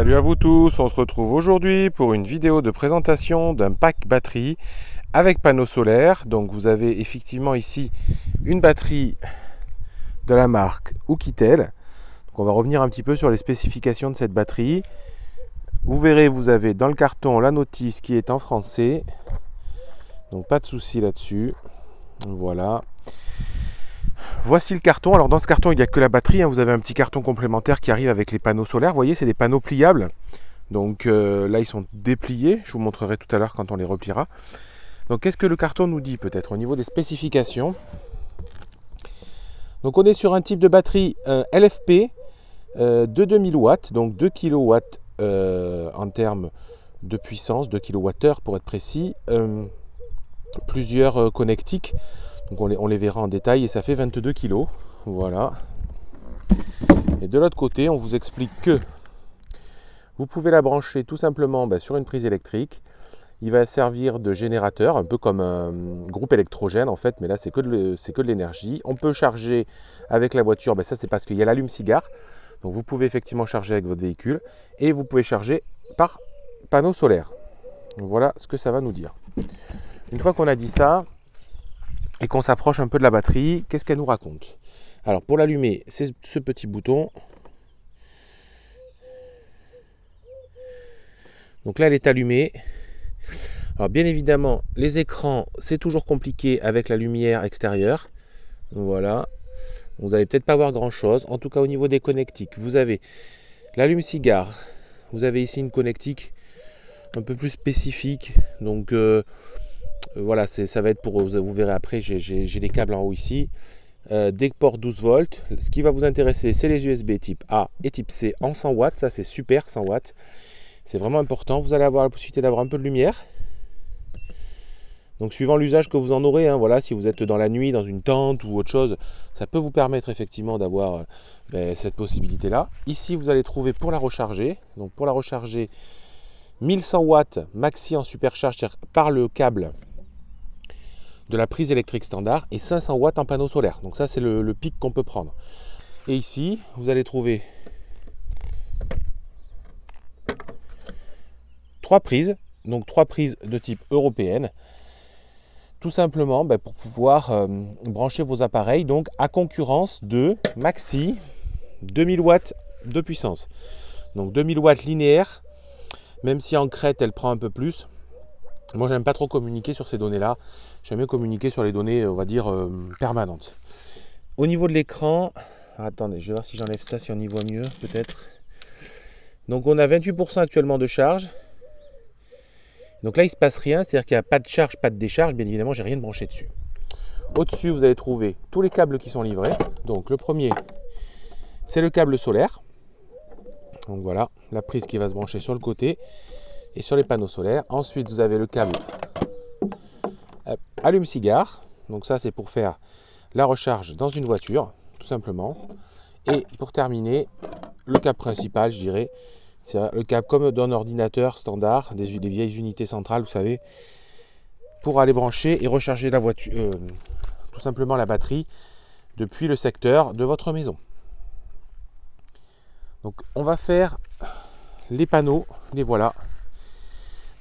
Salut à vous tous, on se retrouve aujourd'hui pour une vidéo de présentation d'un pack batterie avec panneau solaire. Donc vous avez effectivement ici une batterie de la marque Oukitel. Donc on va revenir un petit peu sur les spécifications de cette batterie. Vous verrez, vous avez dans le carton la notice qui est en français. Donc pas de souci là-dessus. Voilà. Voici le carton. Alors dans ce carton, il n'y a que la batterie. Vous avez un petit carton complémentaire qui arrive avec les panneaux solaires. Vous voyez, c'est des panneaux pliables. Donc là, ils sont dépliés. Je vous montrerai tout à l'heure quand on les repliera. Donc qu'est-ce que le carton nous dit peut-être au niveau des spécifications? Donc on est sur un type de batterie LFP de 2000 watts. Donc 2 kW en termes de puissance, 2 kWh pour être précis. Plusieurs connectiques. Donc on les verra en détail et ça fait 22 kg. Voilà. Et de l'autre côté, on vous explique que vous pouvez la brancher tout simplement sur une prise électrique. Il va servir de générateur, un peu comme un groupe électrogène en fait, mais là c'est que de l'énergie. On peut charger avec la voiture, ça c'est parce qu'il y a l'allume-cigare. Donc vous pouvez effectivement charger avec votre véhicule et vous pouvez charger par panneau solaire. Voilà ce que ça va nous dire. Une fois qu'on a dit ça, et qu'on s'approche un peu de la batterie, qu'est-ce qu'elle nous raconte? Alors pour l'allumer, c'est ce petit bouton. Donc là, elle est allumée. Alors bien évidemment, les écrans, c'est toujours compliqué avec la lumière extérieure. Voilà. Vous n'allez peut-être pas voir grand-chose. En tout cas, au niveau des connectiques, vous avez l'allume-cigare. Vous avez ici une connectique un peu plus spécifique. Donc voilà, ça va être pour, vous verrez après, j'ai les câbles en haut ici. Des ports 12 volts. Ce qui va vous intéresser, c'est les USB type A et type C en 100 watts. Ça, c'est super, 100 watts. C'est vraiment important. Vous allez avoir la possibilité d'avoir un peu de lumière. Donc, suivant l'usage que vous en aurez, voilà, si vous êtes dans la nuit, dans une tente ou autre chose, ça peut vous permettre effectivement d'avoir cette possibilité-là. Ici, vous allez trouver pour la recharger. Donc, pour la recharger, 1100 watts maxi en supercharge par le câble de la prise électrique standard et 500 watts en panneau solaire. Donc ça, c'est le pic qu'on peut prendre. Et ici, vous allez trouver 3 prises, donc 3 prises de type européenne, tout simplement pour pouvoir brancher vos appareils donc à concurrence de maxi 2000 watts de puissance. Donc 2000 watts linéaire, même si en crête, elle prend un peu plus. Moi, j'aime pas trop communiquer sur ces données-là. J'aime mieux communiquer sur les données, on va dire, permanentes. Au niveau de l'écran, attendez, je vais voir si j'enlève ça, si on y voit mieux, peut-être. Donc, on a 28% actuellement de charge. Donc là, il ne se passe rien, c'est-à-dire qu'il n'y a pas de charge, pas de décharge. Bien évidemment, j'ai rien de branché dessus. Au-dessus, vous allez trouver tous les câbles qui sont livrés. Donc, le premier, c'est le câble solaire. Donc voilà, la prise qui va se brancher sur le côté et sur les panneaux solaires. Ensuite, vous avez le câble allume-cigare. Donc ça, c'est pour faire la recharge dans une voiture, tout simplement. Et pour terminer, le câble principal, je dirais, c'est le câble comme d'un ordinateur standard, des vieilles unités centrales, vous savez, pour aller brancher et recharger la voiture, tout simplement la batterie, depuis le secteur de votre maison. Donc on va faire les panneaux, les voilà.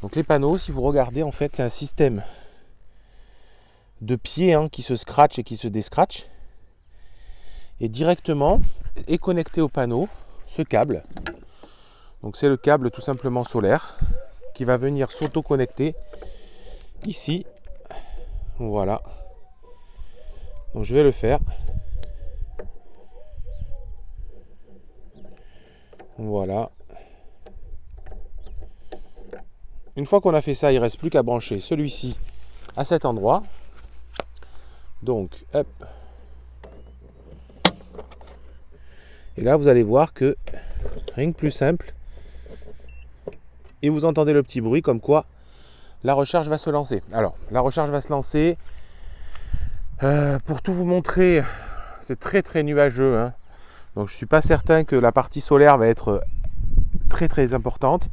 Donc les panneaux, si vous regardez, en fait, c'est un système de pieds qui se scratch et qui se descratch. Et directement est connecté au panneau ce câble. Donc c'est le câble tout simplement solaire qui va venir s'auto-connecter ici. Voilà. Donc je vais le faire. Voilà. Une fois qu'on a fait ça, il ne reste plus qu'à brancher celui-ci à cet endroit. Donc, hop. Et là, vous allez voir que rien que plus simple. Et vous entendez le petit bruit comme quoi la recharge va se lancer. Alors, la recharge va se lancer. Pour tout vous montrer, c'est très très nuageux. Donc, je ne suis pas certain que la partie solaire va être très très importante.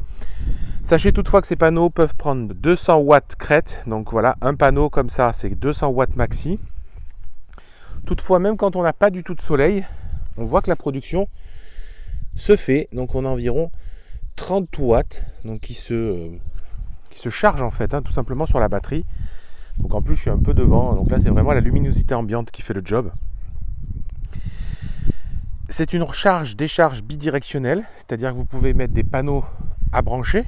Sachez toutefois que ces panneaux peuvent prendre 200 watts crête. Donc voilà, un panneau comme ça, c'est 200 watts maxi. Toutefois, même quand on n'a pas du tout de soleil, on voit que la production se fait. Donc on a environ 30 watts, donc qui se charge en fait, hein, tout simplement sur la batterie. Donc en plus je suis un peu devant, donc là c'est vraiment la luminosité ambiante qui fait le job. C'est une recharge-décharge bidirectionnelle, c'est-à-dire que vous pouvez mettre des panneaux à brancher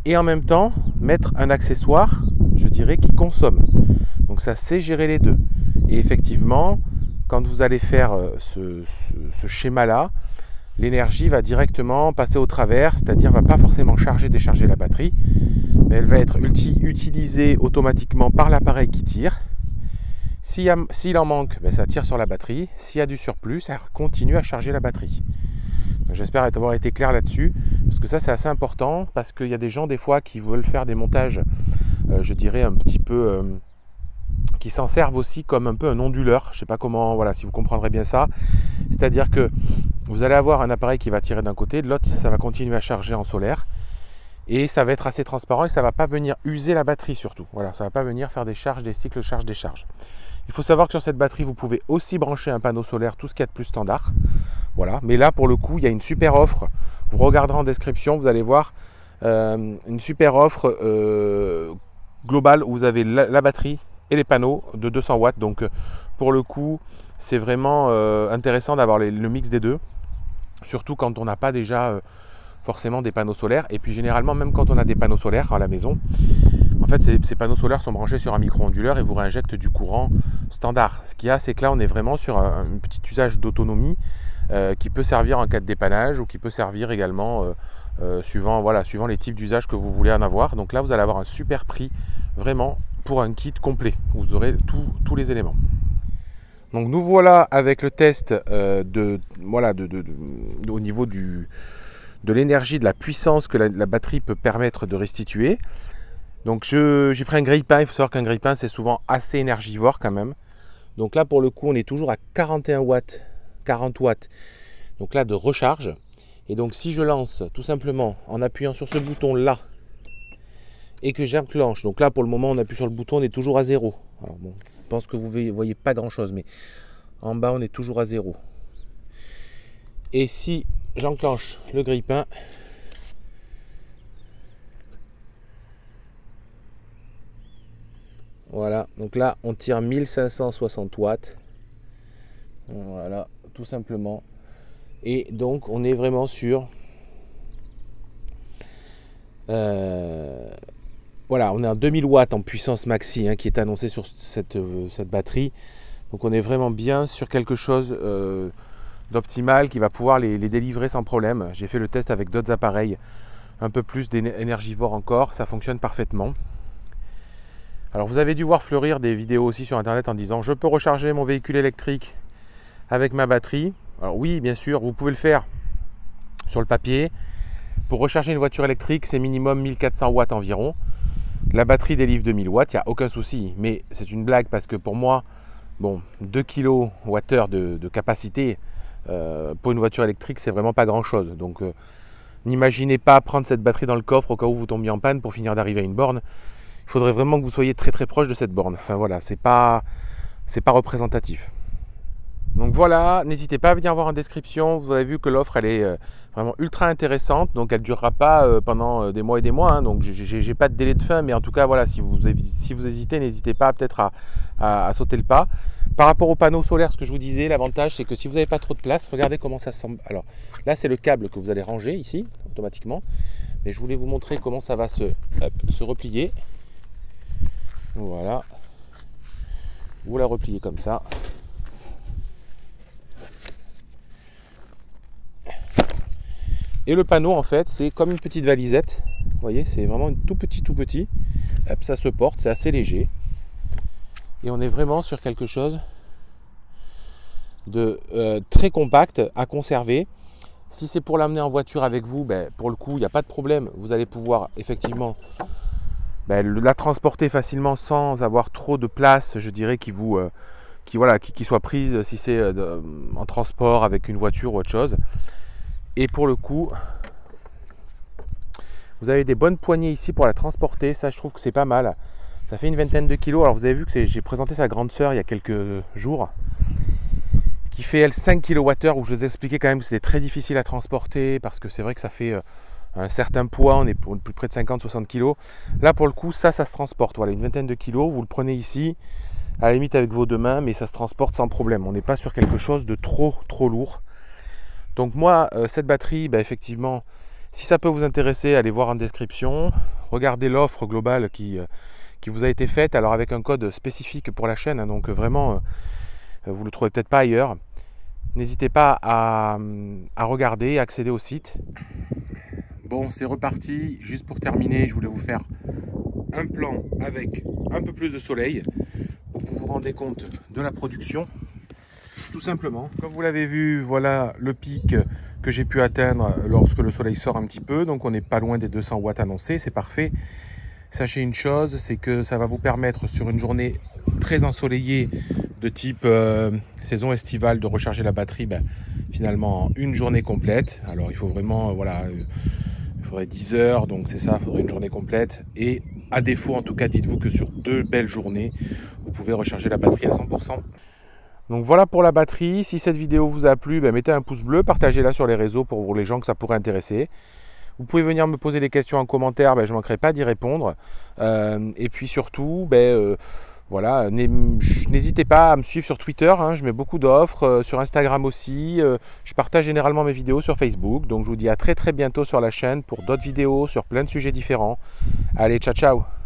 et en même temps mettre un accessoire, je dirais, qui consomme. Donc ça sait gérer les deux. Et effectivement, quand vous allez faire ce schéma-là, l'énergie va directement passer au travers, c'est-à-dire ne va pas forcément charger, décharger la batterie, mais elle va être utilisée automatiquement par l'appareil qui tire. S'il en manque, ben ça tire sur la batterie. S'il y a du surplus, ça continue à charger la batterie. J'espère avoir été clair là-dessus, parce que ça c'est assez important, parce qu'il y a des gens des fois qui veulent faire des montages, je dirais un petit peu, qui s'en servent aussi comme un peu un onduleur. Je ne sais pas comment, voilà, si vous comprendrez bien ça. C'est-à-dire que vous allez avoir un appareil qui va tirer d'un côté, de l'autre ça va continuer à charger en solaire. Et ça va être assez transparent et ça ne va pas venir user la batterie surtout. Voilà, ça ne va pas venir faire des charges, des cycles charge-décharge. Il faut savoir que sur cette batterie, vous pouvez aussi brancher un panneau solaire, tout ce qu'il y a de plus standard. Voilà, mais là pour le coup, il y a une super offre. Vous regarderez en description, vous allez voir une super offre globale où vous avez la batterie et les panneaux de 200 watts. Donc pour le coup, c'est vraiment intéressant d'avoir le mix des deux. Surtout quand on n'a pas déjà forcément des panneaux solaires. Et puis généralement, même quand on a des panneaux solaires à la maison, en fait ces panneaux solaires sont branchés sur un micro-onduleur et vous réinjectent du courant standard. Ce qu'il y a, c'est que là on est vraiment sur un petit usage d'autonomie qui peut servir en cas de dépannage ou qui peut servir également suivant les types d'usage que vous voulez en avoir. Donc là vous allez avoir un super prix vraiment pour un kit complet où vous aurez tous les éléments. Donc nous voilà avec le test au niveau de l'énergie, de la puissance que la batterie peut permettre de restituer. Donc j'ai pris un grille-pain. Il faut savoir qu'un grille-pain c'est souvent assez énergivore quand même. Donc là pour le coup on est toujours à 41 watts, 40 watts. Donc là de recharge. Et donc si je lance tout simplement en appuyant sur ce bouton là et que j'enclenche, donc là pour le moment on appuie sur le bouton, on est toujours à 0. Alors bon, je pense que vous voyez pas grand chose, mais en bas on est toujours à 0. Et si j'enclenche le grille-pain, voilà, donc là on tire 1560 watts, voilà, tout simplement. Et donc on est vraiment sur voilà, on est à 2000 watts en puissance maxi qui est annoncé sur cette batterie. Donc on est vraiment bien sur quelque chose d'optimal qui va pouvoir les délivrer sans problème. J'ai fait le test avec d'autres appareils un peu plus énergivores encore, ça fonctionne parfaitement. Alors vous avez dû voir fleurir des vidéos aussi sur internet en disant je peux recharger mon véhicule électrique avec ma batterie. Alors oui, bien sûr, vous pouvez le faire sur le papier. Pour recharger une voiture électrique, c'est minimum 1400 watts environ. La batterie délivre 2000 watts, il n'y a aucun souci. Mais c'est une blague parce que pour moi, bon, 2 kWh de capacité pour une voiture électrique, c'est vraiment pas grand chose. Donc n'imaginez pas prendre cette batterie dans le coffre au cas où vous tombiez en panne pour finir d'arriver à une borne. Il faudrait vraiment que vous soyez très très proche de cette borne. Enfin voilà, c'est pas représentatif. Donc voilà, n'hésitez pas à venir voir en description. Vous avez vu que l'offre elle est vraiment ultra intéressante. Donc elle ne durera pas pendant des mois et des mois. Donc j'ai pas de délai de fin, mais en tout cas voilà, si vous hésitez, n'hésitez pas peut-être à sauter le pas. Par rapport aux panneaux solaires, ce que je vous disais, l'avantage c'est que si vous n'avez pas trop de place, regardez comment ça semble. Alors là c'est le câble que vous allez ranger ici automatiquement. Mais je voulais vous montrer comment ça va se replier. Voilà. Vous la repliez comme ça. Et le panneau en fait c'est comme une petite valisette. Vous voyez, c'est vraiment tout petit. Hop, ça se porte, c'est assez léger. Et on est vraiment sur quelque chose de très compact à conserver. Si c'est pour l'amener en voiture avec vous, pour le coup, il n'y a pas de problème. Vous allez pouvoir effectivement la transporter facilement sans avoir trop de place, je dirais, qui soit prise si c'est en transport avec une voiture ou autre chose. Et pour le coup, vous avez des bonnes poignées ici pour la transporter. Ça, je trouve que c'est pas mal. Ça fait une vingtaine de kilos. Alors vous avez vu que j'ai présenté sa grande sœur il y a quelques jours, qui fait elle 5 kWh, où je vous ai expliqué quand même que c'était très difficile à transporter parce que c'est vrai que ça fait un certain poids, on est pour plus près de 50-60 kg. Là pour le coup, ça se transporte. Voilà, une vingtaine de kilos, vous le prenez ici, à la limite avec vos deux mains, mais ça se transporte sans problème. On n'est pas sur quelque chose de trop lourd. Donc moi, cette batterie, effectivement, si ça peut vous intéresser, allez voir en description. Regardez l'offre globale qui vous a été faite, alors avec un code spécifique pour la chaîne, hein, donc vraiment, vous ne le trouvez peut-être pas ailleurs. N'hésitez pas à regarder, à accéder au site. Bon, c'est reparti. Juste pour terminer, je voulais vous faire un plan avec un peu plus de soleil pour que vous vous rendez compte de la production. Tout simplement, comme vous l'avez vu, voilà le pic que j'ai pu atteindre lorsque le soleil sort un petit peu. Donc on n'est pas loin des 200 watts annoncés, c'est parfait. Sachez une chose, c'est que ça va vous permettre sur une journée très ensoleillée de type saison estivale de recharger la batterie finalement en une journée complète. Alors il faut vraiment, voilà, il faudrait 10 heures, donc c'est ça, il faudrait une journée complète. Et à défaut, en tout cas, dites-vous que sur 2 belles journées, vous pouvez recharger la batterie à 100%. Donc voilà pour la batterie. Si cette vidéo vous a plu, mettez un pouce bleu, partagez-la sur les réseaux pour les gens que ça pourrait intéresser. Vous pouvez venir me poser des questions en commentaire, je ne manquerai pas d'y répondre. Et puis surtout, voilà, n'hésitez pas à me suivre sur Twitter, hein, je mets beaucoup d'offres, sur Instagram aussi. Je partage généralement mes vidéos sur Facebook. Donc je vous dis à très bientôt sur la chaîne pour d'autres vidéos sur plein de sujets différents. Allez, ciao ciao!